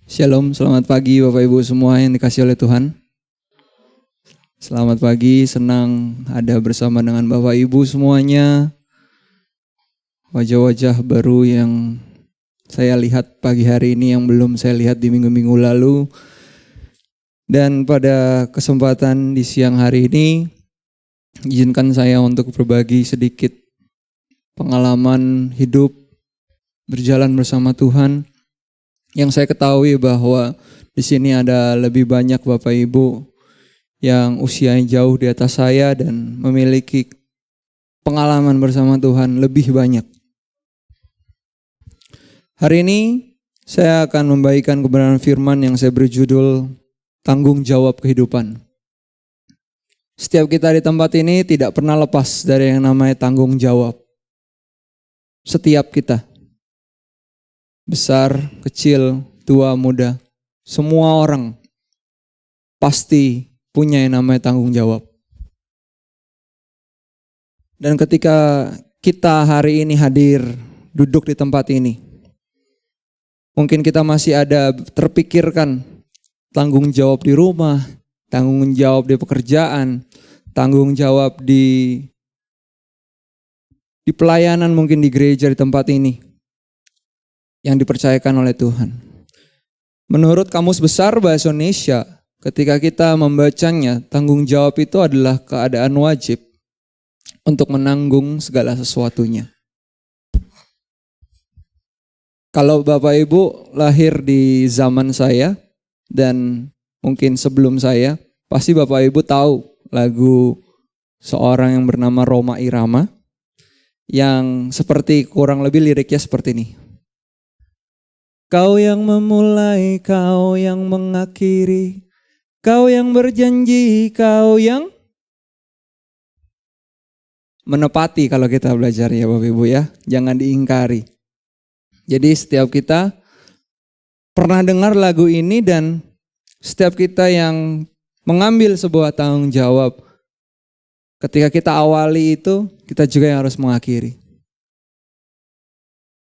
Shalom, selamat pagi Bapak Ibu semua yang dikasih oleh Tuhan. Selamat pagi, senang ada bersama dengan Bapak Ibu semuanya. Wajah-wajah baru yang saya lihat pagi hari ini yang belum saya lihat di minggu-minggu lalu. Dan pada kesempatan di siang hari ini, izinkan saya untuk berbagi sedikit pengalaman hidup berjalan bersama Tuhan. Yang saya ketahui bahwa di sini ada lebih banyak Bapak Ibu yang usianya jauh di atas saya dan memiliki pengalaman bersama Tuhan lebih banyak. Hari ini saya akan membagikan kebenaran firman yang saya beri judul Tanggung Jawab Kehidupan. Setiap kita di tempat ini tidak pernah lepas dari yang namanya tanggung jawab. Setiap kita. Besar, kecil, tua, muda, semua orang pasti punya yang namanya tanggung jawab. Dan ketika kita hari ini hadir, duduk di tempat ini, mungkin kita masih ada terpikirkan tanggung jawab di rumah, tanggung jawab di pekerjaan, tanggung jawab di pelayanan mungkin di gereja di tempat ini. Yang dipercayakan oleh Tuhan. Menurut Kamus Besar Bahasa Indonesia, ketika kita membacanya, tanggung jawab itu adalah keadaan wajib untuk menanggung segala sesuatunya. Kalau Bapak Ibu lahir di zaman saya dan mungkin sebelum saya, pasti Bapak Ibu tahu lagu seorang yang bernama Rhoma Irama yang seperti kurang lebih liriknya seperti ini. Kau yang memulai, kau yang mengakhiri, kau yang berjanji, kau yang menepati kalau kita belajar ya Bapak Ibu ya. Jangan diingkari. Jadi setiap kita pernah dengar lagu ini dan setiap kita yang mengambil sebuah tanggung jawab. Ketika kita awali itu, kita juga yang harus mengakhiri.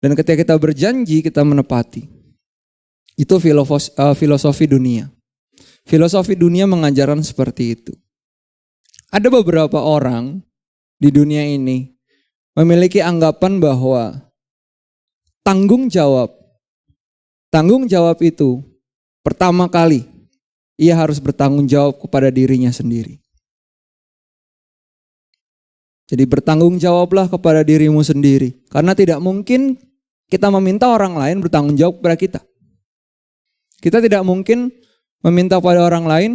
Dan ketika kita berjanji, kita menepati. Itu filosofi dunia. Filosofi dunia mengajarkan seperti itu. Ada beberapa orang di dunia ini memiliki anggapan bahwa tanggung jawab itu pertama kali ia harus bertanggung jawab kepada dirinya sendiri. Jadi bertanggung jawablah kepada dirimu sendiri. Karena tidak mungkin kita meminta orang lain bertanggung jawab kepada kita. Kita tidak mungkin meminta pada orang lain,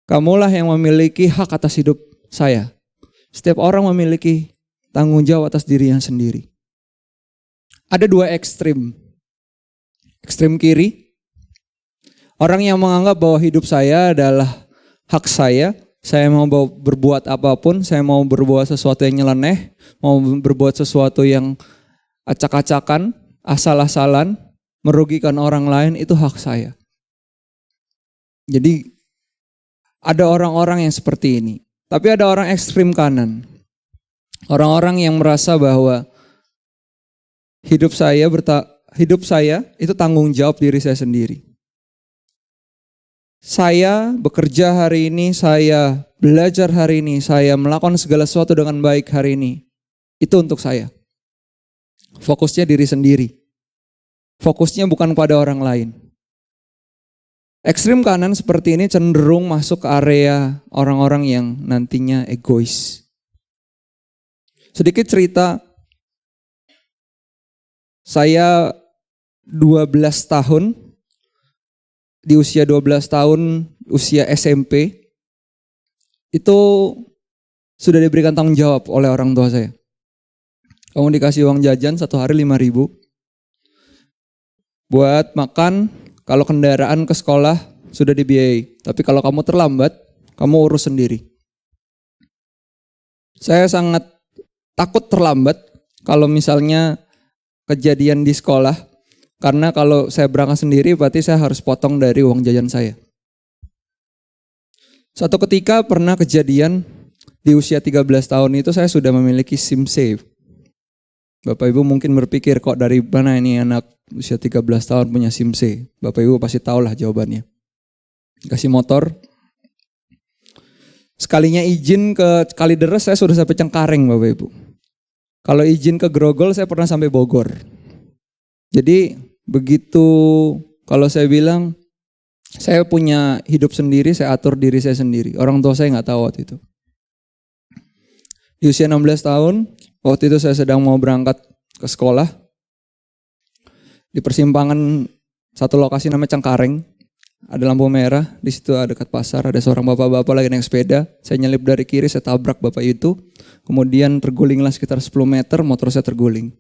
kamulah yang memiliki hak atas hidup saya. Setiap orang memiliki tanggung jawab atas dirinya sendiri. Ada dua ekstrim. Ekstrim kiri, orang yang menganggap bahwa hidup saya adalah hak saya mau berbuat apapun, saya mau berbuat sesuatu yang nyeleneh, mau berbuat sesuatu yang acak-acakan, asal-asalan, merugikan orang lain, itu hak saya. Jadi ada orang-orang yang seperti ini. Tapi ada orang ekstrim kanan. Orang-orang yang merasa bahwa hidup saya itu tanggung jawab diri saya sendiri. Saya bekerja hari ini, saya belajar hari ini, saya melakukan segala sesuatu dengan baik hari ini. Itu untuk saya. Fokusnya diri sendiri. Fokusnya bukan pada orang lain. Ekstrim kanan seperti ini cenderung masuk ke area orang-orang yang nantinya egois. Sedikit cerita, saya 12 tahun, di usia 12 tahun, usia SMP, itu sudah diberikan tanggung jawab oleh orang tua saya. Kamu dikasih uang jajan satu hari 5.000. Buat makan, kalau kendaraan ke sekolah sudah dibiayai. Tapi kalau kamu terlambat, kamu urus sendiri. Saya sangat takut terlambat kalau misalnya kejadian di sekolah. Karena kalau saya berangkat sendiri berarti saya harus potong dari uang jajan saya. Suatu ketika pernah kejadian di usia 13 tahun itu saya sudah memiliki SIM save. Bapak Ibu mungkin berpikir kok dari mana ini anak usia 13 tahun punya SIM C. Bapak Ibu pasti tahulah jawabannya. Kasih motor. Sekalinya izin ke Kalideres saya sudah sampai Cengkareng Bapak Ibu. Kalau izin ke Grogol saya pernah sampai Bogor. Jadi begitu kalau saya bilang saya punya hidup sendiri, saya atur diri saya sendiri. Orang tua saya nggak tahu waktu itu. Di usia 16 tahun, waktu itu saya sedang mau berangkat ke sekolah. Di persimpangan satu lokasi namanya Cengkareng, ada lampu merah, di situ ada dekat pasar, ada seorang bapak-bapak lagi naik sepeda. Saya nyelip dari kiri, saya tabrak bapak itu. Kemudian tergulinglah sekitar 10 meter, motor saya terguling.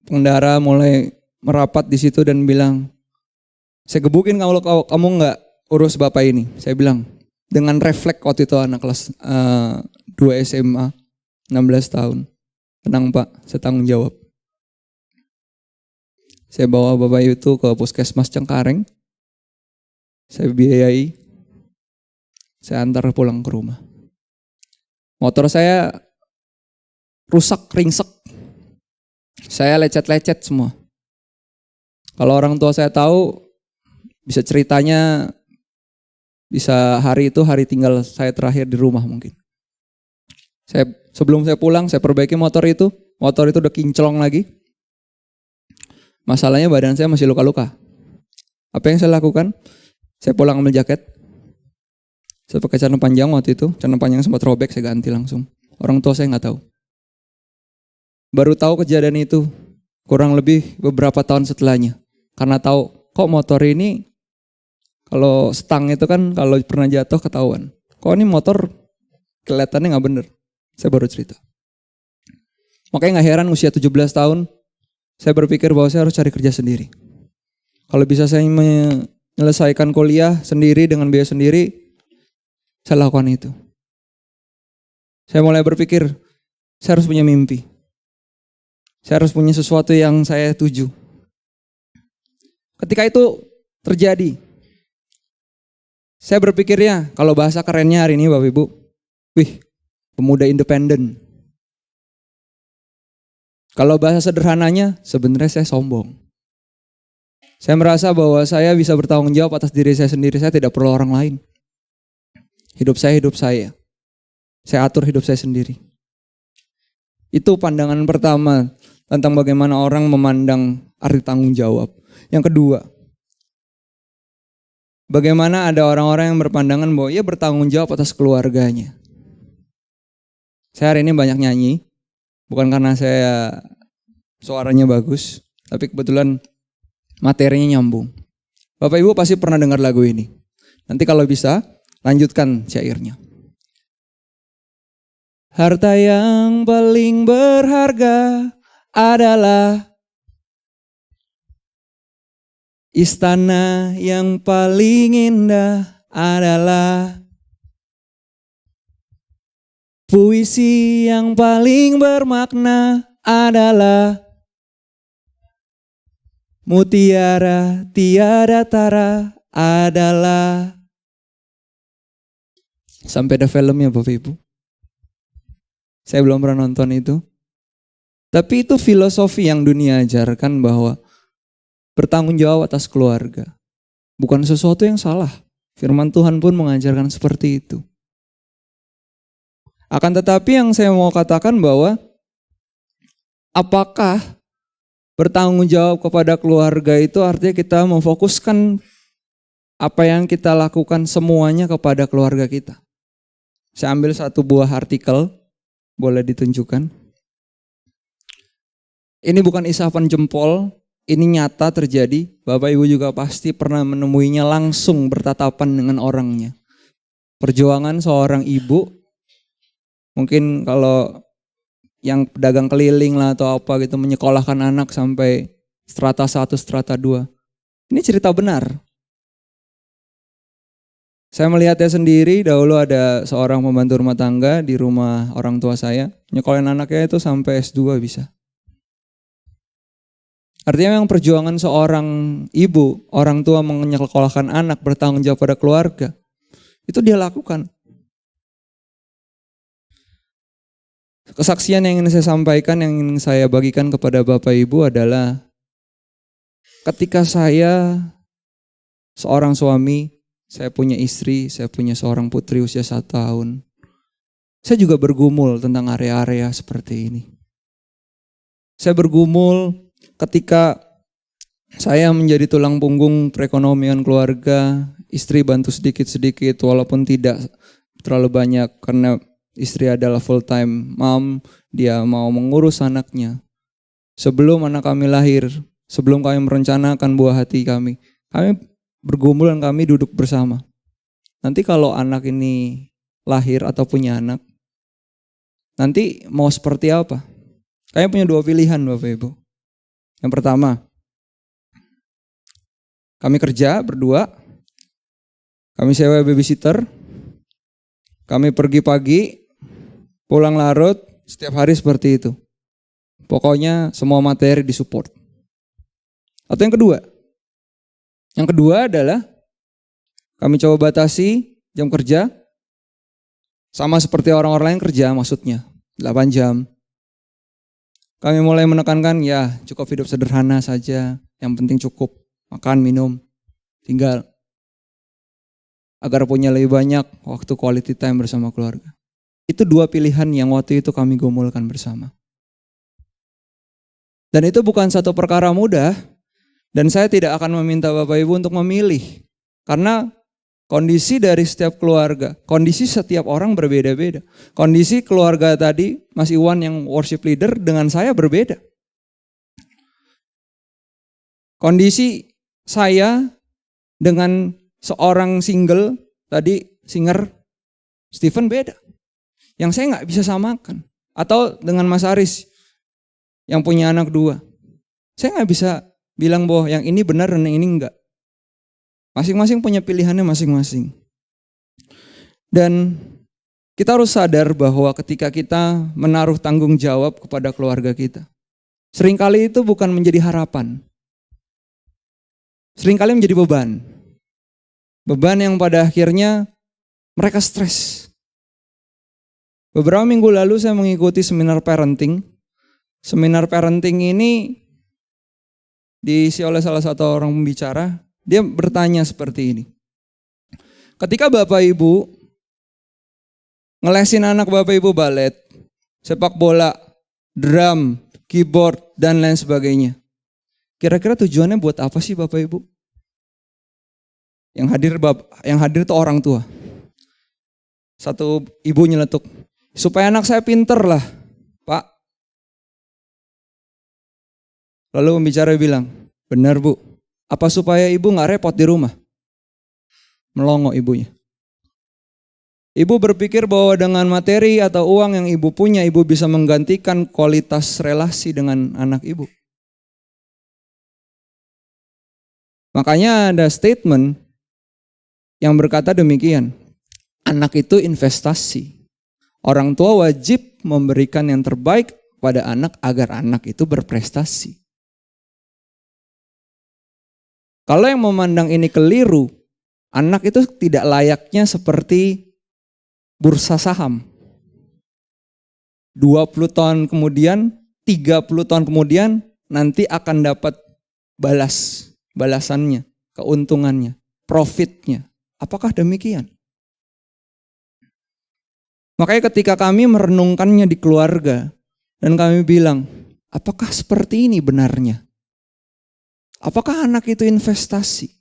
Pengendara mulai merapat di situ dan bilang, saya gebukin kalau kamu nggak urus bapak ini. Saya bilang, dengan refleks waktu itu anak kelas 2 SMA, 16 tahun. Tenang Pak, saya tanggung jawab. Saya bawa bapak itu ke puskesmas Cengkareng. Saya biayai. Saya antar pulang ke rumah. Motor saya rusak, ringsek. Saya lecet-lecet semua. Kalau orang tua saya tahu, bisa ceritanya, bisa hari itu hari tinggal saya terakhir di rumah mungkin. Sebelum saya pulang, saya perbaiki motor itu udah kinclong lagi. Masalahnya badan saya masih luka-luka. Apa yang saya lakukan? Saya pulang ambil jaket. Saya pakai celana panjang waktu itu, celana panjang sempat robek, saya ganti langsung. Orang tua saya nggak tahu. Baru tahu kejadian itu kurang lebih beberapa tahun setelahnya. Karena tahu kok motor ini kalau stang itu kan kalau pernah jatuh ketahuan. Kok ini motor kelihatannya nggak bener. Saya baru cerita. Makanya nggak heran usia 17 tahun saya berpikir bahwa saya harus cari kerja sendiri. Kalau bisa saya menyelesaikan kuliah sendiri dengan biaya sendiri, saya lakukan itu. Saya mulai berpikir saya harus punya mimpi. Saya harus punya sesuatu yang saya tuju. Ketika itu terjadi, saya berpikirnya kalau bahasa kerennya hari ini Bapak Ibu, pemuda independen. Kalau bahasa sederhananya, sebenarnya saya sombong. Saya merasa bahwa saya bisa bertanggung jawab atas diri saya sendiri, saya tidak perlu orang lain. Hidup saya. Saya atur hidup saya sendiri. Itu pandangan pertama tentang bagaimana orang memandang arti tanggung jawab. Yang kedua, bagaimana ada orang-orang yang berpandangan bahwa ia bertanggung jawab atas keluarganya. Saya hari ini banyak nyanyi, bukan karena saya suaranya bagus, tapi kebetulan materinya nyambung. Bapak Ibu pasti pernah dengar lagu ini. Nanti kalau bisa, lanjutkan syairnya. Harta yang paling berharga adalah istana yang paling indah adalah puisi yang paling bermakna adalah mutiara tiada tara adalah. Sampai ada filmnya Bapak Ibu. Saya belum pernah nonton itu. Tapi itu filosofi yang dunia ajarkan bahwa bertanggung jawab atas keluarga. Bukan sesuatu yang salah. Firman Tuhan pun mengajarkan seperti itu. Akan tetapi yang saya mau katakan bahwa apakah bertanggung jawab kepada keluarga itu artinya kita memfokuskan apa yang kita lakukan semuanya kepada keluarga kita. Saya ambil satu buah artikel, boleh ditunjukkan. Ini bukan isapan jempol, ini nyata terjadi. Bapak Ibu juga pasti pernah menemuinya langsung bertatapan dengan orangnya. Perjuangan seorang ibu, mungkin kalau yang pedagang keliling lah atau apa gitu menyekolahkan anak sampai strata 1, strata 2. Ini cerita benar. Saya melihatnya sendiri, dahulu ada seorang pembantu rumah tangga di rumah orang tua saya. Nyekolahin anaknya itu sampai S2 bisa. Artinya memang perjuangan seorang ibu, orang tua menyekolahkan anak, bertanggung jawab pada keluarga. Itu dia lakukan. Kesaksian yang ingin saya sampaikan, yang ingin saya bagikan kepada Bapak Ibu adalah ketika saya seorang suami, saya punya istri, saya punya seorang putri usia 1 tahun. Saya juga bergumul tentang area-area seperti ini. Saya bergumul ketika saya menjadi tulang punggung perekonomian keluarga, istri bantu sedikit-sedikit walaupun tidak terlalu banyak karena istri adalah full time mom, dia mau mengurus anaknya. Sebelum anak kami lahir, sebelum kami merencanakan buah hati kami bergumul dan kami duduk bersama. Nanti kalau anak ini lahir atau punya anak, nanti mau seperti apa? Kami punya 2 pilihan Bapak Ibu. Yang pertama, kami kerja berdua, kami sewa babysitter, kami pergi pagi, pulang larut, setiap hari seperti itu. Pokoknya semua materi disupport. Atau yang kedua? Yang kedua adalah kami coba batasi jam kerja, sama seperti orang-orang lain kerja maksudnya, 8 jam. Kami mulai menekankan ya cukup hidup sederhana saja, yang penting cukup makan, minum, tinggal. Agar punya lebih banyak waktu quality time bersama keluarga. Itu 2 pilihan yang waktu itu kami gumulkan bersama. Dan itu bukan satu perkara mudah, dan saya tidak akan meminta Bapak Ibu untuk memilih. Karena kondisi dari setiap keluarga, kondisi setiap orang berbeda-beda. Kondisi keluarga tadi, Mas Iwan yang worship leader dengan saya berbeda. Kondisi saya dengan seorang single, tadi singer Stephen beda. Yang saya nggak bisa samakan. Atau dengan Mas Aris yang punya anak 2. Saya nggak bisa bilang bahwa yang ini benar dan yang ini enggak. Masing-masing punya pilihannya masing-masing. Dan kita harus sadar bahwa ketika kita menaruh tanggung jawab kepada keluarga kita, seringkali itu bukan menjadi harapan. Seringkali menjadi beban. Beban yang pada akhirnya mereka stres. Beberapa minggu lalu saya mengikuti seminar parenting. Seminar parenting ini diisi oleh salah satu orang pembicara. Dia bertanya seperti ini. Ketika Bapak Ibu ngelesin anak Bapak Ibu balet, sepak bola, drum, keyboard, dan lain sebagainya. Kira-kira tujuannya buat apa sih Bapak Ibu? Yang hadir itu orang tua. Satu ibu nyeletuk, supaya anak saya pinter lah, Pak. Lalu pembicara bilang, benar Bu. Apa supaya ibu gak repot di rumah? Melongo ibunya. Ibu berpikir bahwa dengan materi atau uang yang ibu punya, ibu bisa menggantikan kualitas relasi dengan anak ibu. Makanya ada statement yang berkata demikian. Anak itu investasi. Orang tua wajib memberikan yang terbaik pada anak agar anak itu berprestasi. Kalau yang memandang ini keliru, anak itu tidak layaknya seperti bursa saham. 20 tahun kemudian, 30 tahun kemudian, nanti akan dapat balasannya, keuntungannya, profitnya. Apakah demikian? Makanya ketika kami merenungkannya di keluarga, dan kami bilang, apakah seperti ini benarnya? Apakah anak itu investasi?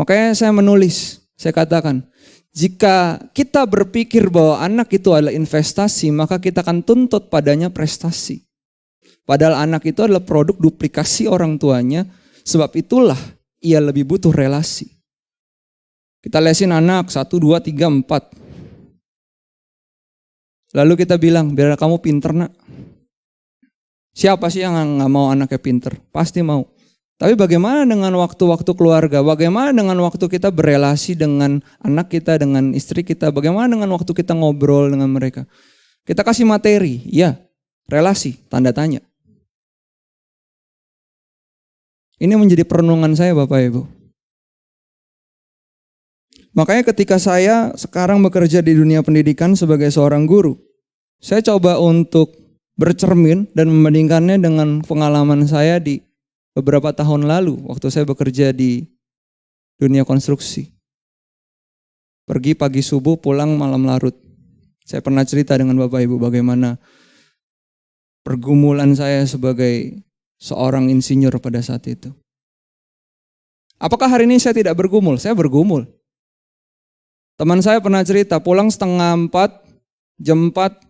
Makanya saya menulis, saya katakan, jika kita berpikir bahwa anak itu adalah investasi, maka kita akan tuntut padanya prestasi. Padahal anak itu adalah produk duplikasi orang tuanya, sebab itulah ia lebih butuh relasi. Kita lesin anak 1, 2, 3, 4. Lalu kita bilang, biar kamu pinter nak. Siapa sih yang gak mau anaknya pinter? Pasti mau. Tapi bagaimana dengan waktu-waktu keluarga? Bagaimana dengan waktu kita berelasi dengan anak kita, dengan istri kita? Bagaimana dengan waktu kita ngobrol dengan mereka? Kita kasih materi, ya. Relasi, tanda tanya. Ini menjadi perenungan saya Bapak Ibu. Makanya ketika saya sekarang bekerja di dunia pendidikan sebagai seorang guru, saya coba untuk bercermin dan membandingkannya dengan pengalaman saya di beberapa tahun lalu waktu saya bekerja di dunia konstruksi. Pergi pagi subuh, pulang malam larut. Saya pernah cerita dengan Bapak Ibu bagaimana pergumulan saya sebagai seorang insinyur pada saat itu. Apakah hari ini saya tidak bergumul? Saya bergumul. Teman saya pernah cerita pulang 3:30, jam 4.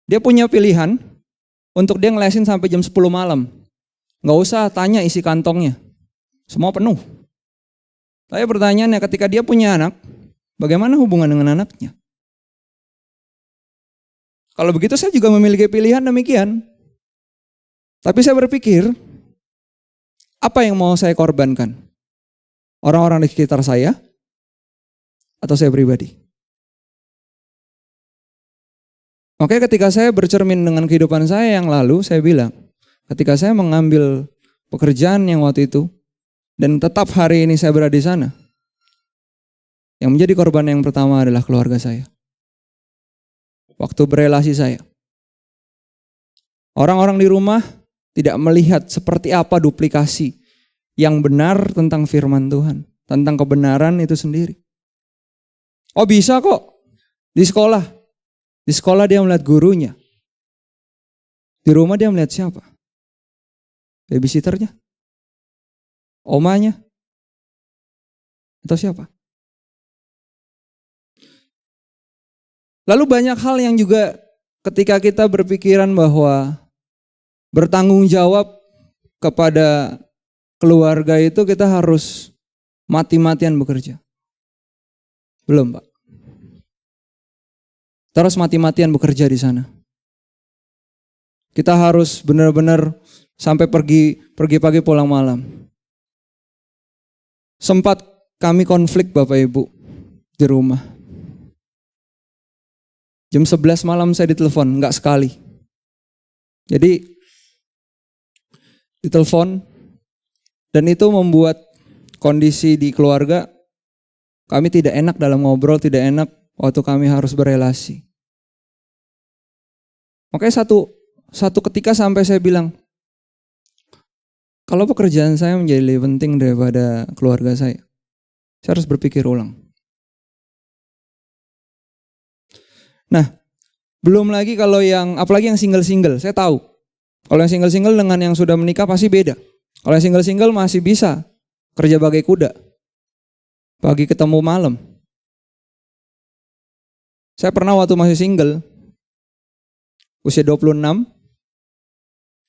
Dia punya pilihan untuk dia ngelesin sampai jam 10 malam. Nggak usah tanya isi kantongnya. Semua penuh. Tapi pertanyaannya ketika dia punya anak, bagaimana hubungan dengan anaknya? Kalau begitu saya juga memiliki pilihan demikian. Tapi saya berpikir, apa yang mau saya korbankan? Orang-orang di sekitar saya? Atau saya pribadi? Oke, ketika saya bercermin dengan kehidupan saya yang lalu, saya bilang, ketika saya mengambil pekerjaan yang waktu itu, dan tetap hari ini saya berada di sana, yang menjadi korban yang pertama adalah keluarga saya. Waktu berelasi saya. Orang-orang di rumah tidak melihat seperti apa duplikasi yang benar tentang firman Tuhan, tentang kebenaran itu sendiri. Oh bisa kok, di sekolah. Di sekolah dia melihat gurunya. Di rumah dia melihat siapa? Babysitternya? Omanya? Atau siapa? Lalu banyak hal yang juga ketika kita berpikiran bahwa bertanggung jawab kepada keluarga itu kita harus mati-matian bekerja. Belum, Pak. Terus mati-matian bekerja di sana. Kita harus benar-benar sampai pergi pagi pulang malam. Sempat kami konflik Bapak Ibu di rumah. Jam 11 malam saya ditelepon, enggak sekali. Jadi ditelepon dan itu membuat kondisi di keluarga kami tidak enak dalam ngobrol, tidak enak waktu kami harus berelasi. Makanya satu ketika sampai saya bilang, kalau pekerjaan saya menjadi lebih penting daripada keluarga saya harus berpikir ulang. Nah, belum lagi kalau apalagi yang single-single, saya tahu. Kalau yang single-single dengan yang sudah menikah pasti beda. Kalau yang single-single masih bisa kerja bagai kuda. Pagi ketemu malam. Saya pernah waktu masih single, usia 26,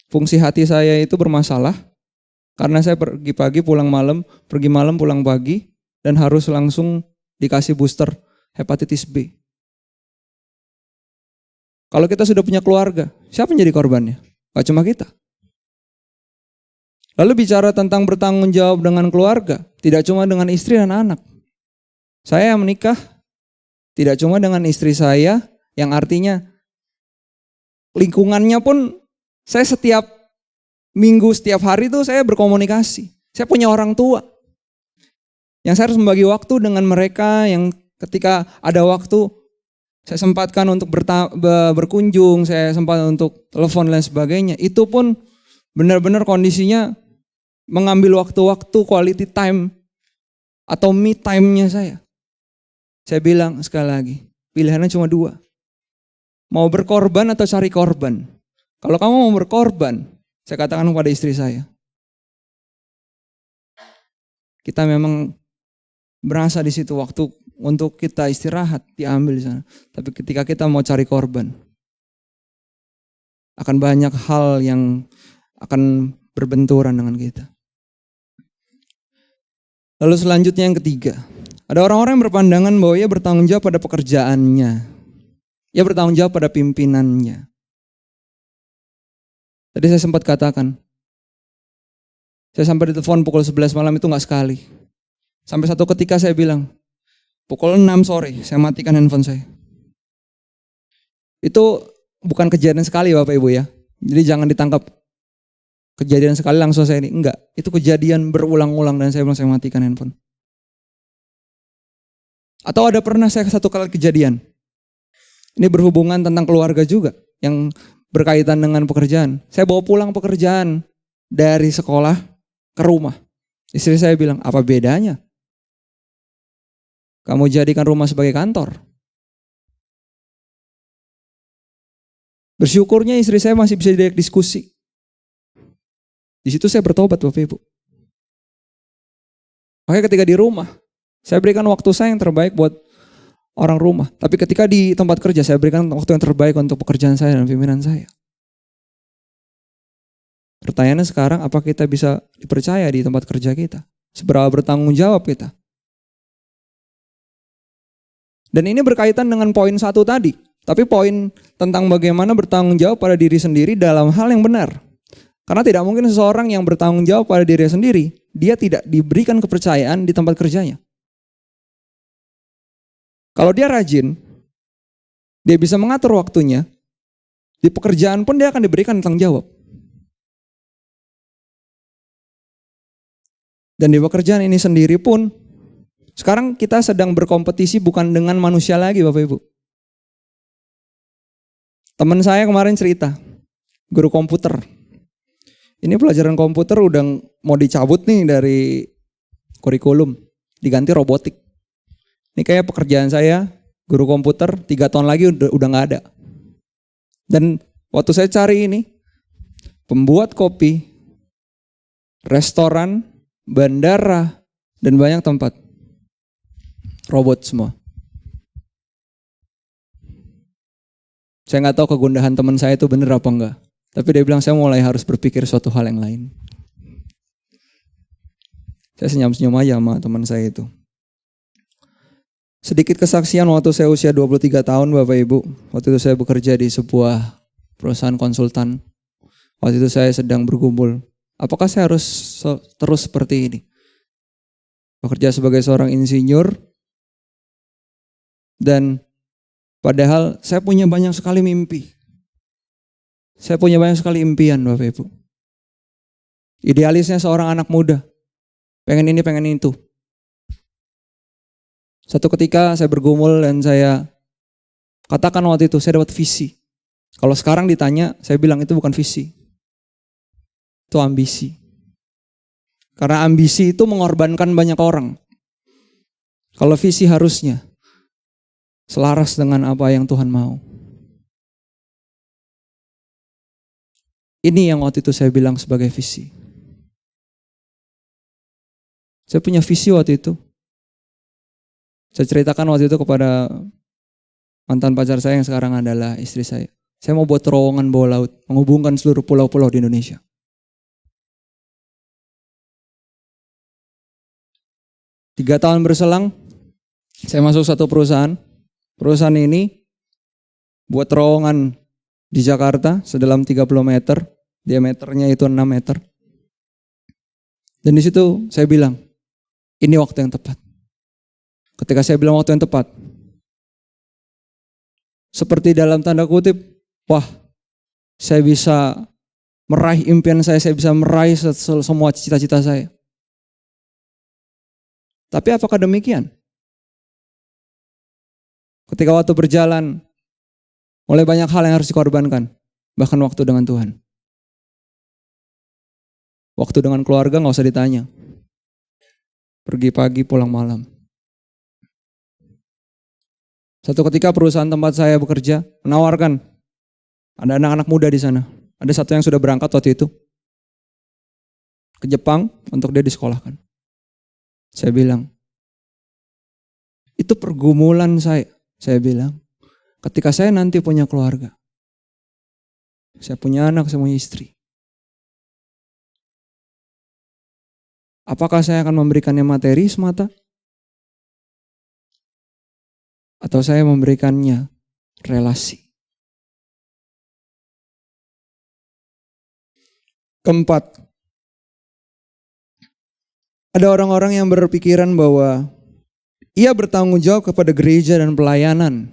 fungsi hati saya itu bermasalah. Karena saya pergi pagi pulang malam, pergi malam pulang pagi, dan harus langsung dikasih booster hepatitis B. Kalau kita sudah punya keluarga, siapa yang jadi korbannya? Gak cuma kita. Lalu bicara tentang bertanggung jawab dengan keluarga, tidak cuma dengan istri dan anak. Saya yang menikah, tidak cuma dengan istri saya, yang artinya lingkungannya pun saya setiap minggu, setiap hari itu saya berkomunikasi. Saya punya orang tua. Yang saya harus membagi waktu dengan mereka, yang ketika ada waktu, saya sempatkan untuk berkunjung, saya sempat untuk telepon dan sebagainya. Itu pun benar-benar kondisinya mengambil waktu-waktu quality time atau me time-nya saya. Saya bilang sekali lagi, pilihannya cuma 2. Mau berkorban atau cari korban. Kalau kamu mau berkorban, saya katakan kepada istri saya, kita memang berasa di situ waktu untuk kita istirahat diambil di sana. Tapi ketika kita mau cari korban, akan banyak hal yang akan berbenturan dengan kita. Lalu selanjutnya yang ketiga, ada orang-orang yang berpandangan bahwa ia bertanggung jawab pada pekerjaannya. Ia bertanggung jawab pada pimpinannya. Tadi saya sempat katakan, saya sampai ditelepon pukul 11 malam itu gak sekali. Sampai satu ketika saya bilang, pukul 6 sore saya matikan handphone saya. Itu bukan kejadian sekali Bapak Ibu ya. Jadi jangan ditangkap kejadian sekali langsung saya ini. Enggak, itu kejadian berulang-ulang dan saya bilang saya matikan handphone. Atau ada pernah saya satu kali kejadian. Ini berhubungan tentang keluarga juga yang berkaitan dengan pekerjaan. Saya bawa pulang pekerjaan dari sekolah ke rumah. Istri saya bilang, apa bedanya? Kamu jadikan rumah sebagai kantor. Bersyukurnya istri saya masih bisa diajak diskusi. Di situ saya bertobat Bapak Ibu. Makanya ketika di rumah, saya berikan waktu saya yang terbaik buat orang rumah. Tapi ketika di tempat kerja, saya berikan waktu yang terbaik untuk pekerjaan saya dan pimpinan saya. Pertanyaannya sekarang, apa kita bisa dipercaya di tempat kerja kita? Seberapa bertanggung jawab kita? Dan ini berkaitan dengan poin 1 tadi. Tapi poin tentang bagaimana bertanggung jawab pada diri sendiri dalam hal yang benar. Karena tidak mungkin seseorang yang bertanggung jawab pada diri sendiri, dia tidak diberikan kepercayaan di tempat kerjanya. Kalau dia rajin, dia bisa mengatur waktunya, di pekerjaan pun dia akan diberikan tanggung jawab. Dan di pekerjaan ini sendiri pun, sekarang kita sedang berkompetisi bukan dengan manusia lagi Bapak Ibu. Teman saya kemarin cerita, guru komputer. Ini pelajaran komputer udah mau dicabut nih dari kurikulum, diganti robotik. Ini kayak pekerjaan saya, guru komputer, 3 tahun lagi udah gak ada. Dan waktu saya cari ini, pembuat kopi, restoran, bandara, dan banyak tempat. Robot semua. Saya gak tahu kegundahan teman saya itu benar apa enggak. Tapi dia bilang saya mulai harus berpikir suatu hal yang lain. Saya senyum-senyum aja sama teman saya itu. Sedikit kesaksian waktu saya usia 23 tahun Bapak Ibu. Waktu itu saya bekerja di sebuah perusahaan konsultan. Waktu itu saya sedang bergumul. Apakah saya harus terus seperti ini? Bekerja sebagai seorang insinyur. Dan padahal saya punya banyak sekali mimpi. Saya punya banyak sekali impian Bapak Ibu. Idealisnya seorang anak muda. Pengen ini, pengen itu. Satu ketika saya bergumul dan saya katakan waktu itu saya dapat visi. Kalau sekarang ditanya, saya bilang itu bukan visi. Itu ambisi. Karena ambisi itu mengorbankan banyak orang. Kalau visi harusnya selaras dengan apa yang Tuhan mau. Ini yang waktu itu saya bilang sebagai visi. Saya punya visi waktu itu. Saya ceritakan waktu itu kepada mantan pacar saya yang sekarang adalah istri saya. Saya mau buat terowongan bawah laut, menghubungkan seluruh pulau-pulau di Indonesia. Tiga tahun berselang, saya masuk satu perusahaan. Perusahaan ini buat terowongan di Jakarta sedalam 30 meter, diameternya itu 6 meter. Dan di situ saya bilang, ini waktu yang tepat. Ketika saya bilang waktu yang tepat, seperti dalam tanda kutip, wah, saya bisa meraih impian saya bisa meraih semua cita-cita saya. Tapi apakah demikian? Ketika waktu berjalan, mulai banyak hal yang harus dikorbankan, bahkan waktu dengan Tuhan. Waktu dengan keluarga gak usah ditanya. Pergi pagi, pulang malam. Satu ketika perusahaan tempat saya bekerja menawarkan, ada anak-anak muda di sana. Ada satu yang sudah berangkat waktu itu ke Jepang untuk dia disekolahkan. Saya bilang, itu pergumulan saya. Saya bilang, ketika saya nanti punya keluarga, saya punya anak, saya punya istri. Apakah saya akan memberikannya materi semata? Atau saya memberikannya relasi? Keempat, ada orang-orang yang berpikiran bahwa ia bertanggung jawab kepada gereja dan pelayanan.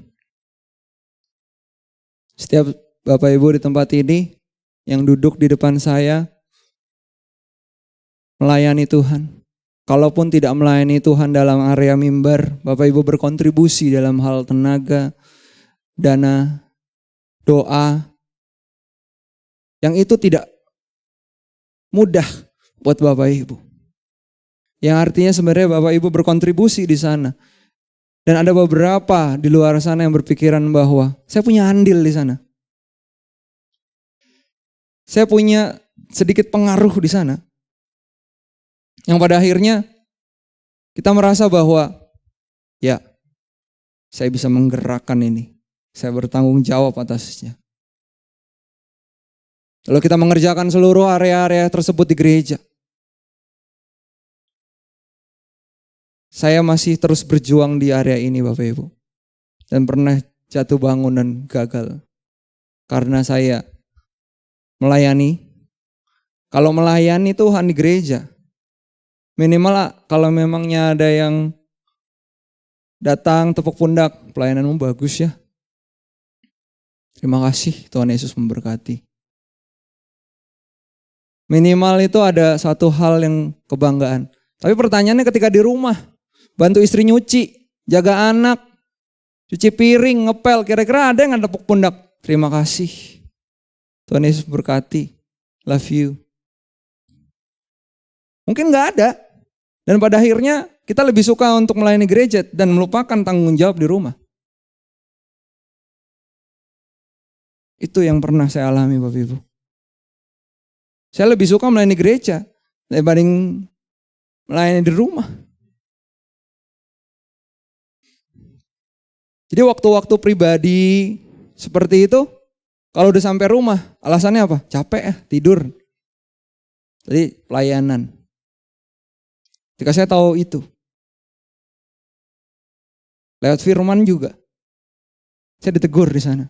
Setiap Bapak Ibu di tempat ini yang duduk di depan saya melayani Tuhan. Kalaupun tidak melayani Tuhan dalam area mimbar, Bapak Ibu berkontribusi dalam hal tenaga, dana, doa, yang itu tidak mudah buat Bapak Ibu. Yang artinya sebenarnya Bapak Ibu berkontribusi di sana. Dan ada beberapa di luar sana yang berpikiran bahwa saya punya andil di sana. Saya punya sedikit pengaruh di sana. Yang pada akhirnya kita merasa bahwa ya, saya bisa menggerakkan ini. Saya bertanggung jawab atasnya. Lalu kita mengerjakan seluruh area-area tersebut di gereja. Saya masih terus berjuang di area ini Bapak Ibu. Dan pernah jatuh bangun dan gagal. Karena saya melayani. Kalau melayani Tuhan di gereja. Minimal kalau memangnya ada yang datang tepuk pundak. Pelayananmu bagus ya. Terima kasih Tuhan Yesus memberkati. Minimal itu ada satu hal yang kebanggaan. Tapi pertanyaannya ketika di rumah. Bantu istri nyuci, jaga anak, cuci piring, ngepel. Kira-kira ada yang tepuk pundak? Terima kasih. Tuhan Yesus berkati. Love you. Mungkin gak ada. Dan pada akhirnya kita lebih suka untuk melayani gereja dan melupakan tanggung jawab di rumah. Itu yang pernah saya alami Bapak Ibu. Saya lebih suka melayani gereja daripada melayani di rumah. Jadi waktu-waktu pribadi seperti itu, kalau udah sampai rumah, alasannya apa? Capek ya, tidur. Jadi pelayanan. Ketika saya tahu itu, lewat firman juga, saya ditegur di sana.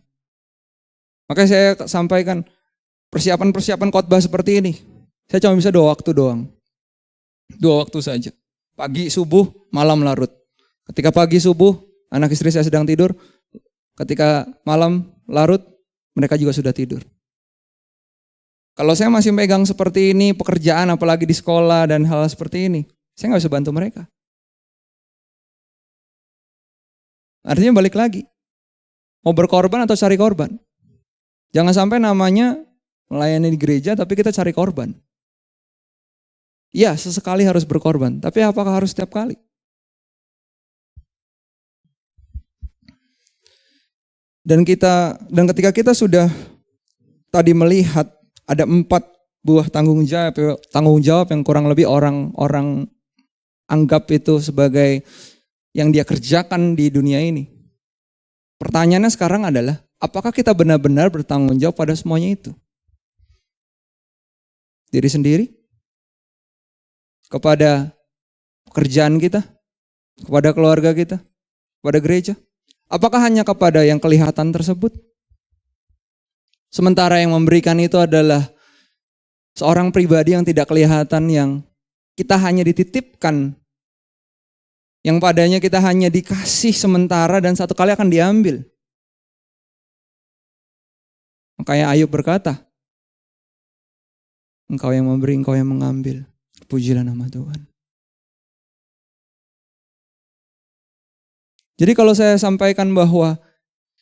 Makanya saya sampaikan persiapan-persiapan khotbah seperti ini. Saya cuma bisa 2 waktu doang. 2 waktu saja. Pagi, subuh, malam, larut. Ketika pagi, subuh, anak istri saya sedang tidur. Ketika malam, larut, mereka juga sudah tidur. Kalau saya masih pegang seperti ini, pekerjaan apalagi di sekolah dan hal seperti ini, saya gak bisa bantu mereka. Artinya balik lagi. Mau berkorban atau cari korban? Jangan sampai namanya melayani di gereja tapi kita cari korban. Ya, sesekali harus berkorban, tapi apakah harus setiap kali? Dan ketika kita sudah tadi melihat ada 4 buah tanggung jawab yang kurang lebih orang anggap itu sebagai yang dia kerjakan di dunia ini. Pertanyaannya sekarang adalah, apakah kita benar-benar bertanggung jawab pada semuanya itu? Diri sendiri? Kepada pekerjaan kita? Kepada keluarga kita? Kepada gereja? Apakah hanya kepada yang kelihatan tersebut? Sementara yang memberikan itu adalah seorang pribadi yang tidak kelihatan, yang kita hanya dititipkan, yang padanya kita hanya dikasih sementara dan satu kali akan diambil. Makanya Ayub berkata, Engkau yang memberi, Engkau yang mengambil. Pujilah nama Tuhan. Jadi kalau saya sampaikan bahwa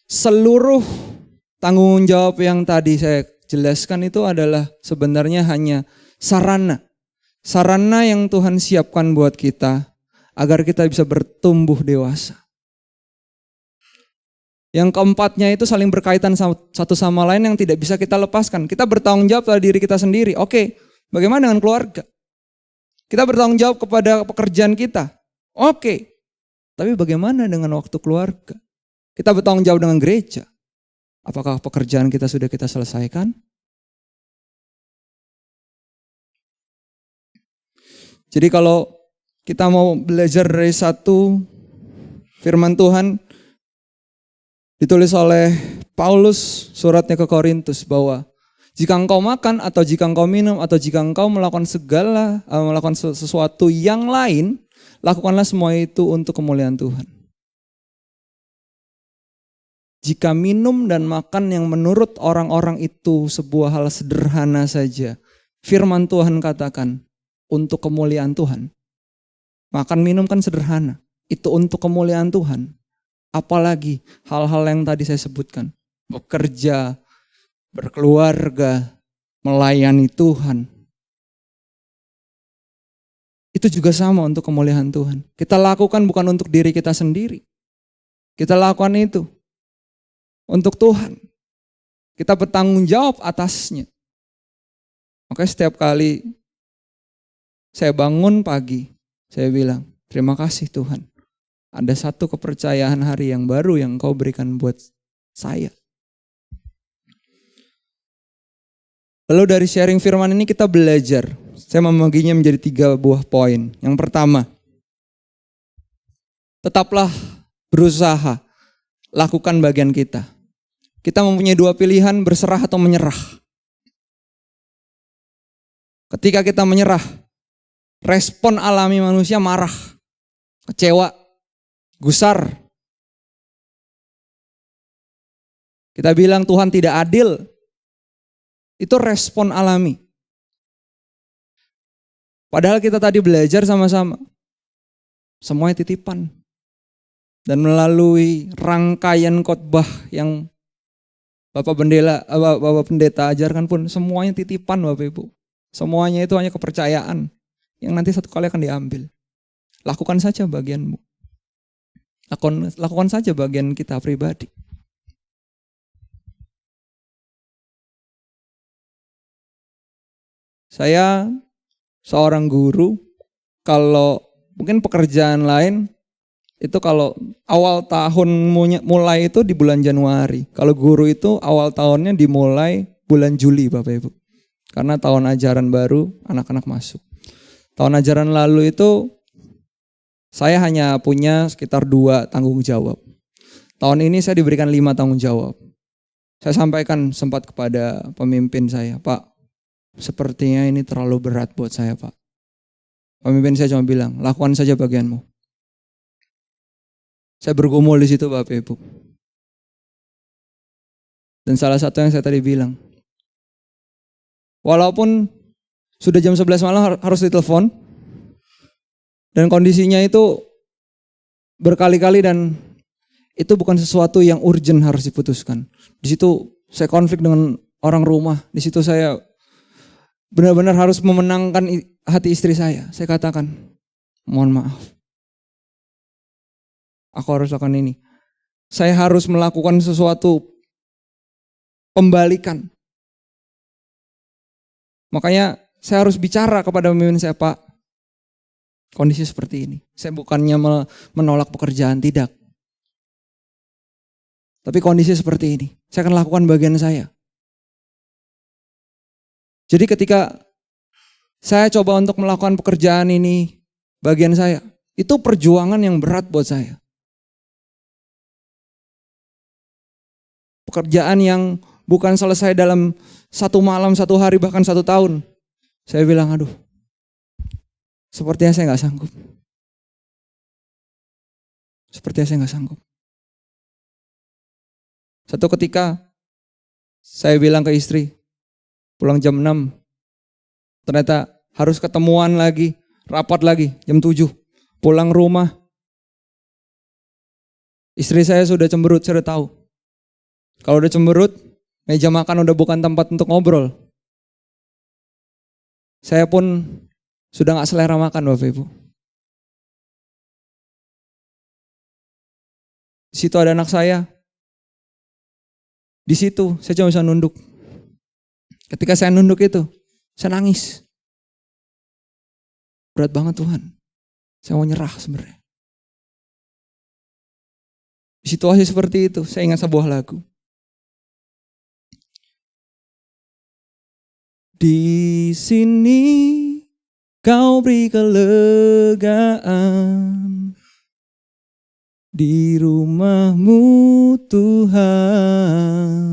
seluruh tanggung jawab yang tadi saya jelaskan itu adalah sebenarnya hanya sarana. Sarana yang Tuhan siapkan buat kita agar kita bisa bertumbuh dewasa. Yang keempatnya itu saling berkaitan satu sama lain yang tidak bisa kita lepaskan. Kita bertanggung jawab pada diri kita sendiri. Oke, bagaimana dengan keluarga? Kita bertanggung jawab kepada pekerjaan kita. Oke, tapi bagaimana dengan waktu keluarga? Kita bertanggung jawab dengan gereja. Apakah pekerjaan kita sudah kita selesaikan? Jadi kalau kita mau belajar dari satu firman Tuhan, ditulis oleh Paulus suratnya ke Korintus bahwa jika engkau makan atau jika engkau minum atau jika engkau melakukan sesuatu yang lain, lakukanlah semua itu untuk kemuliaan Tuhan. Jika minum dan makan yang menurut orang-orang itu sebuah hal sederhana saja, firman Tuhan katakan untuk kemuliaan Tuhan. Makan minum kan sederhana, itu untuk kemuliaan Tuhan. Apalagi hal-hal yang tadi saya sebutkan. Bekerja, berkeluarga, melayani Tuhan. Itu juga sama untuk kemuliaan Tuhan. Kita lakukan bukan untuk diri kita sendiri. Kita lakukan itu untuk Tuhan. Kita bertanggung jawab atasnya. Makanya setiap kali saya bangun pagi, saya bilang, terima kasih Tuhan. Ada satu kepercayaan hari yang baru yang Kau berikan buat saya. Lalu dari sharing firman ini kita belajar. Saya membaginya menjadi 3 buah poin. Yang pertama, tetaplah berusaha. Lakukan bagian kita. Kita mempunyai 2 pilihan, berserah atau menyerah. Ketika kita menyerah, respon alami manusia marah, kecewa, gusar. Kita bilang Tuhan tidak adil. Itu respon alami. Padahal kita tadi belajar sama-sama. Semuanya titipan. Dan melalui rangkaian khotbah yang Bapak Pendeta ajarkan pun semuanya titipan Bapak Ibu. Semuanya itu hanya kepercayaan yang nanti satu kali akan diambil. Lakukan saja bagianmu. Lakukan saja bagian kita pribadi. Saya seorang guru, kalau mungkin pekerjaan lain itu kalau awal tahun mulai itu di bulan Januari. Kalau guru itu awal tahunnya dimulai bulan Juli Bapak Ibu. Karena tahun ajaran baru anak-anak masuk. Tahun ajaran lalu itu saya hanya punya sekitar 2 tanggung jawab. Tahun ini saya diberikan 5 tanggung jawab. Saya sampaikan sempat kepada pemimpin saya, Pak, sepertinya ini terlalu berat buat saya, Pak. Pemimpin saya cuma bilang, lakukan saja bagianmu. Saya bergumul di situ Bapak Ibu. Dan salah satu yang saya tadi bilang, walaupun sudah jam 11 malam harus ditelepon, dan kondisinya itu berkali-kali dan itu bukan sesuatu yang urgent harus diputuskan. Di situ saya konflik dengan orang rumah, di situ saya benar-benar harus memenangkan hati istri saya. Saya katakan, mohon maaf. Aku harus lakukan ini. Saya harus melakukan sesuatu pembalikan. Makanya saya harus bicara kepada pemimpin saya, Pak, kondisi seperti ini. Saya bukannya menolak pekerjaan, tidak. Tapi kondisi seperti ini. Saya akan lakukan bagian saya. Jadi ketika saya coba untuk melakukan pekerjaan ini, bagian saya, itu perjuangan yang berat buat saya. Pekerjaan yang bukan selesai dalam 1 malam, 1 hari, bahkan 1 tahun. Saya bilang, aduh, sepertinya saya gak sanggup. Sepertinya saya gak sanggup. Satu ketika, saya bilang ke istri, pulang jam 6, ternyata harus ketemuan lagi, rapat lagi, jam 7. Pulang rumah, istri saya sudah cemberut, saya udah tahu. Kalau udah cemberut, meja makan udah bukan tempat untuk ngobrol. Saya pun sudah gak selera makan Bapak Ibu. Di situ ada anak saya. Di situ saya cuma bisa nunduk. Ketika saya nunduk itu, saya nangis. Berat banget Tuhan. Saya mau nyerah sebenarnya. Di situasi seperti itu, saya ingat sebuah lagu. Di sini kau beri kelegaan, di rumahmu Tuhan.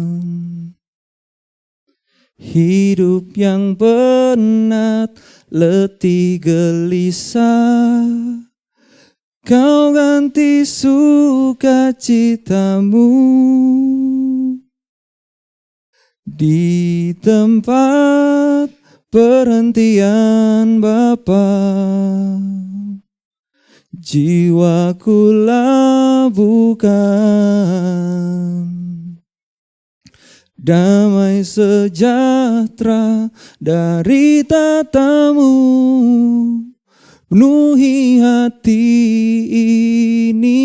Hidup yang penat, letih gelisah, kau ganti sukacitamu. Di tempat perhentian Bapa, jiwaku labuhkan. Damai sejahtera dari tatamu penuhi hati ini.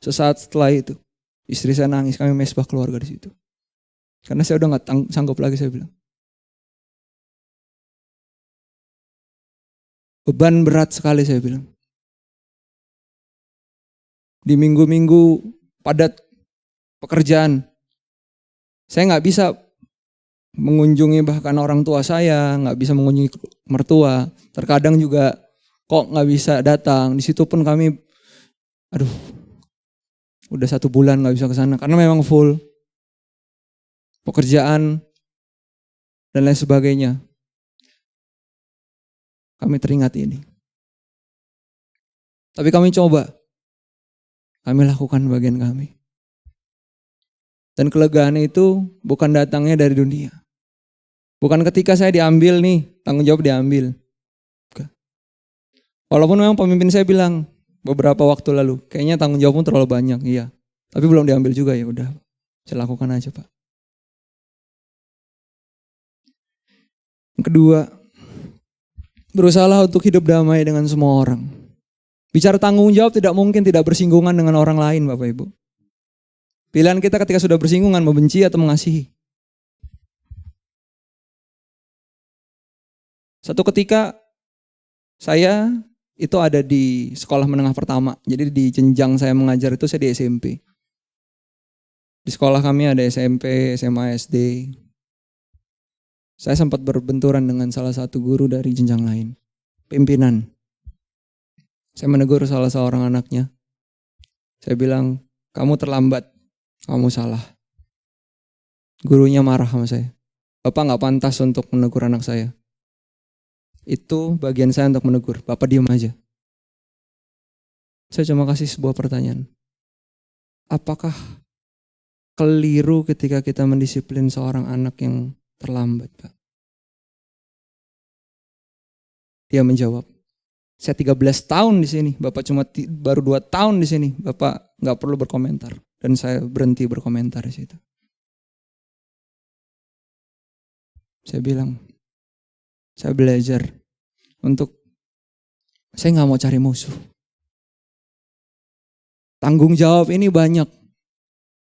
Sesaat setelah itu, istri saya nangis, kami mesbah keluarga di situ. Karena saya udah gak sanggup lagi, saya bilang. Beban berat sekali, saya bilang. Di minggu-minggu padat pekerjaan, saya gak bisa mengunjungi bahkan orang tua saya, gak bisa mengunjungi mertua. Terkadang juga kok gak bisa datang. Di situ pun kami, udah 1 bulan gak bisa ke sana karena memang full pekerjaan dan lain sebagainya. Kami teringat ini. Tapi kami coba. Kami lakukan bagian kami. Dan kelegaan itu bukan datangnya dari dunia. Bukan ketika saya diambil nih, tanggung jawab diambil. Walaupun memang pemimpin saya bilang beberapa waktu lalu, kayaknya tanggung jawabmu terlalu banyak, iya. Tapi belum diambil juga, ya udah. Saya lakukan aja, Pak. Yang kedua, berusahalah untuk hidup damai dengan semua orang. Bicara tanggung jawab tidak mungkin tidak bersinggungan dengan orang lain, Bapak Ibu. Pilihan kita ketika sudah bersinggungan, membenci atau mengasihi. Satu ketika saya itu ada di sekolah menengah pertama. Jadi di jenjang saya mengajar itu saya di SMP. Di sekolah kami ada SMP, SMA, SD. Saya sempat berbenturan dengan salah satu guru dari jenjang lain. Pimpinan. Saya menegur salah seorang anaknya. Saya bilang, kamu terlambat. Kamu salah. Gurunya marah sama saya. Bapak gak pantas untuk menegur anak saya. Itu bagian saya untuk menegur. Bapak diam aja. Saya cuma kasih sebuah pertanyaan. Apakah keliru ketika kita mendisiplin seorang anak yang terlambat, Pak? Dia menjawab, saya 13 tahun di sini. Bapak cuma baru 2 tahun di sini. Bapak gak perlu berkomentar. Dan saya berhenti berkomentar di situ. Saya bilang, saya belajar untuk, saya gak mau cari musuh. Tanggung jawab ini banyak.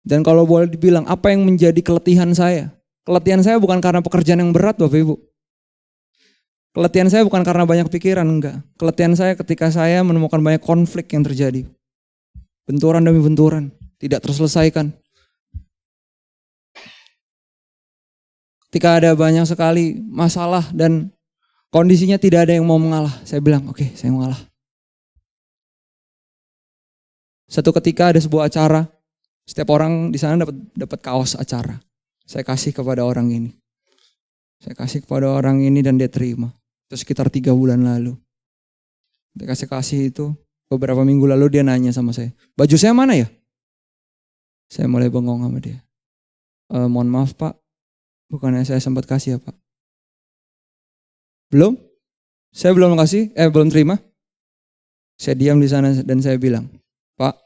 Dan kalau boleh dibilang, apa yang menjadi keletihan saya? Keletihan saya bukan karena pekerjaan yang berat, Bapak Ibu. Keletihan saya bukan karena banyak pikiran, enggak. Keletihan saya ketika saya menemukan banyak konflik yang terjadi. Benturan demi benturan. Tidak terselesaikan. Ketika ada banyak sekali masalah dan kondisinya tidak ada yang mau mengalah. Saya bilang, oke, saya mengalah. Satu ketika ada sebuah acara. Setiap orang di sana dapat kaos acara. Saya kasih kepada orang ini. Saya kasih kepada orang ini dan dia terima. Itu sekitar 3 bulan lalu. Dia kasih itu. Beberapa minggu lalu dia nanya sama saya. Baju saya mana ya? Saya mulai bengong sama dia. Mohon maaf Pak, bukannya saya sempat kasih ya Pak? Belum? Saya belum kasih, belum terima. Saya diam di sana dan saya bilang, Pak,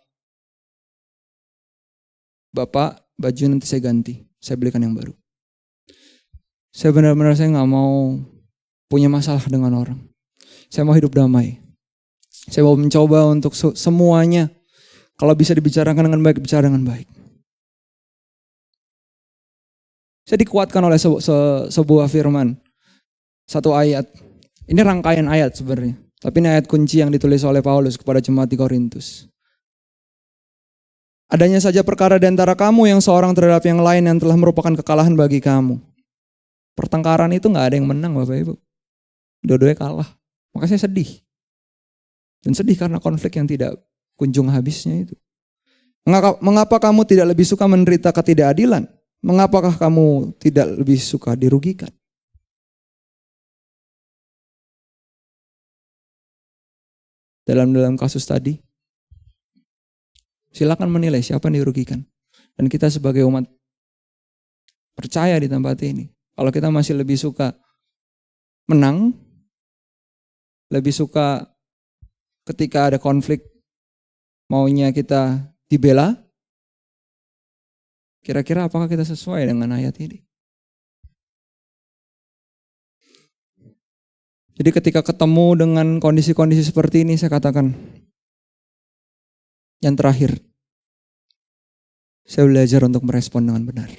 Bapak baju nanti saya ganti, saya belikan yang baru. Saya benar-benar saya nggak mau punya masalah dengan orang. Saya mau hidup damai. Saya mau mencoba untuk semuanya. Kalau bisa dibicarakan dengan baik, bicara dengan baik. Saya dikuatkan oleh sebuah firman. Satu ayat. Ini rangkaian ayat sebenarnya. Tapi ini ayat kunci yang ditulis oleh Paulus kepada jemaat di Korintus. Adanya saja perkara di antara kamu yang seorang terhadap yang lain yang telah merupakan kekalahan bagi kamu. Pertengkaran itu gak ada yang menang Bapak Ibu. Dua-duanya kalah. Maka saya sedih. Dan sedih karena konflik yang tidak kunjung habisnya itu. Mengapa kamu tidak lebih suka menderita ketidakadilan? Mengapakah kamu tidak lebih suka dirugikan? Dalam kasus tadi, silakan menilai siapa yang dirugikan. Dan kita sebagai umat percaya di tempat ini, kalau kita masih lebih suka menang, lebih suka ketika ada konflik maunya kita dibela? Kira-kira apakah kita sesuai dengan ayat ini? Jadi ketika ketemu dengan kondisi-kondisi seperti ini, saya katakan, yang terakhir, saya belajar untuk merespon dengan benar.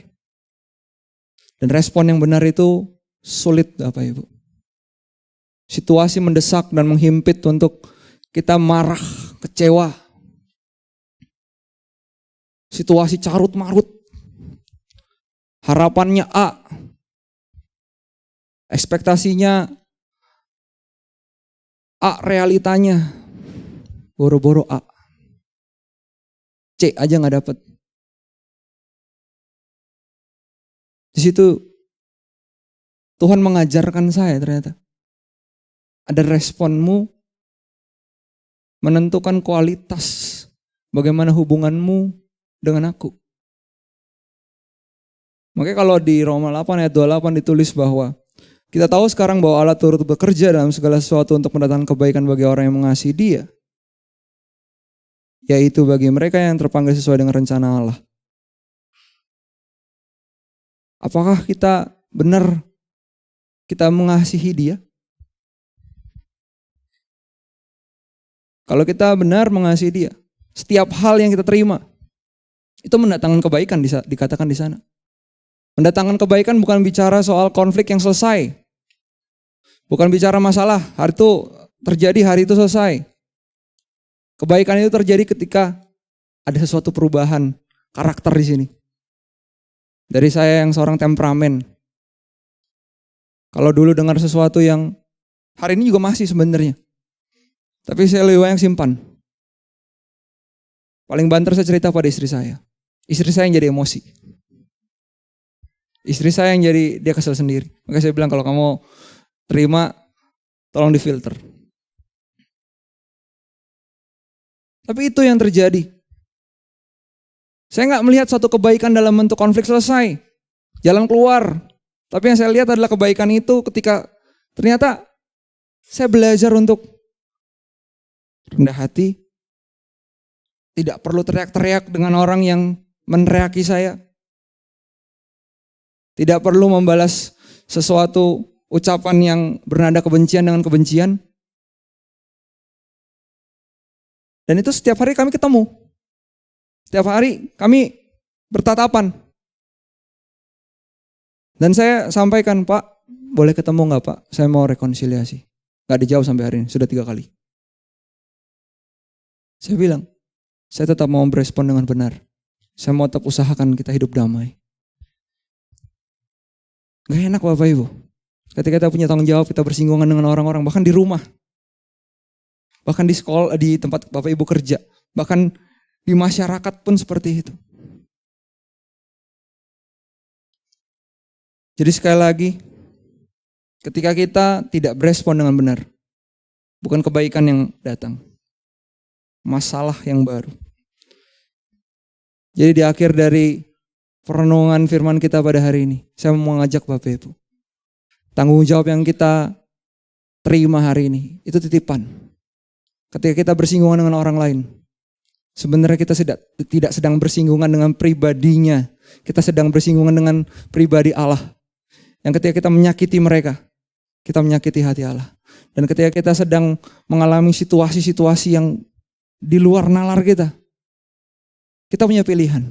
Dan respon yang benar itu sulit Bapak Ibu. Situasi mendesak dan menghimpit untuk kita marah, kecewa. Situasi carut marut. Harapannya A. Ekspektasinya A, realitanya boro-boro A. C aja gak dapet. Di situ Tuhan mengajarkan saya ternyata. Ada responmu menentukan kualitas bagaimana hubunganmu dengan aku. Makanya kalau di Roma 8 ayat 28 ditulis bahwa kita tahu sekarang bahwa Allah turut bekerja dalam segala sesuatu untuk mendatangkan kebaikan bagi orang yang mengasihi Dia. Yaitu bagi mereka yang terpanggil sesuai dengan rencana Allah. Apakah kita benar kita mengasihi Dia? Kalau kita benar mengasihi Dia, setiap hal yang kita terima itu mendatangkan kebaikan, dikatakan di sana. Mendatangkan kebaikan bukan bicara soal konflik yang selesai. Bukan bicara masalah, hari itu terjadi, hari itu selesai. Kebaikan itu terjadi ketika ada sesuatu perubahan karakter di sini. Dari saya yang seorang temperamen. Kalau dulu dengar sesuatu yang hari ini juga masih sebenarnya. Tapi saya lebih banyak simpan. Paling banter saya cerita pada istri saya. Istri saya yang jadi emosi. Istri saya yang jadi dia kesel sendiri. Makanya saya bilang kalau kamu terima tolong difilter. Tapi itu yang terjadi. Saya gak melihat suatu kebaikan dalam bentuk konflik selesai. Jalan keluar. Tapi yang saya lihat adalah kebaikan itu ketika ternyata saya belajar untuk rendah hati. Tidak perlu teriak-teriak dengan orang yang meneriaki saya. Tidak perlu membalas sesuatu ucapan yang bernada kebencian dengan kebencian. Dan itu setiap hari kami ketemu. Setiap hari kami bertatapan. Dan saya sampaikan, Pak, boleh ketemu gak Pak? Saya mau rekonsiliasi. Gak dijawab sampai hari ini, sudah 3 kali. Saya bilang, saya tetap mau berespon dengan benar. Saya mau tetap usahakan kita hidup damai. Gak enak Bapak Ibu. Ketika kita punya tanggung jawab, kita bersinggungan dengan orang-orang, bahkan di rumah. Bahkan di sekolah, di tempat Bapak Ibu kerja. Bahkan di masyarakat pun seperti itu. Jadi sekali lagi, ketika kita tidak berespon dengan benar, bukan kebaikan yang datang. Masalah yang baru. Jadi di akhir dari perenungan firman kita pada hari ini, saya mau mengajak Bapak Ibu. Tanggung jawab yang kita terima hari ini, itu titipan. Ketika kita bersinggungan dengan orang lain, sebenarnya kita tidak sedang bersinggungan dengan pribadinya. Kita sedang bersinggungan dengan pribadi Allah. Yang ketika kita menyakiti mereka, kita menyakiti hati Allah. Dan ketika kita sedang mengalami situasi-situasi yang di luar nalar kita punya pilihan.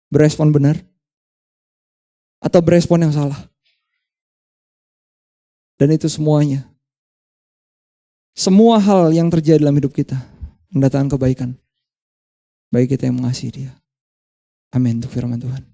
Berespon benar atau berespon yang salah. Dan itu semuanya. Semua hal yang terjadi dalam hidup kita mendatangkan kebaikan bagi kita yang mengasihi Dia. Amin untuk firman Tuhan.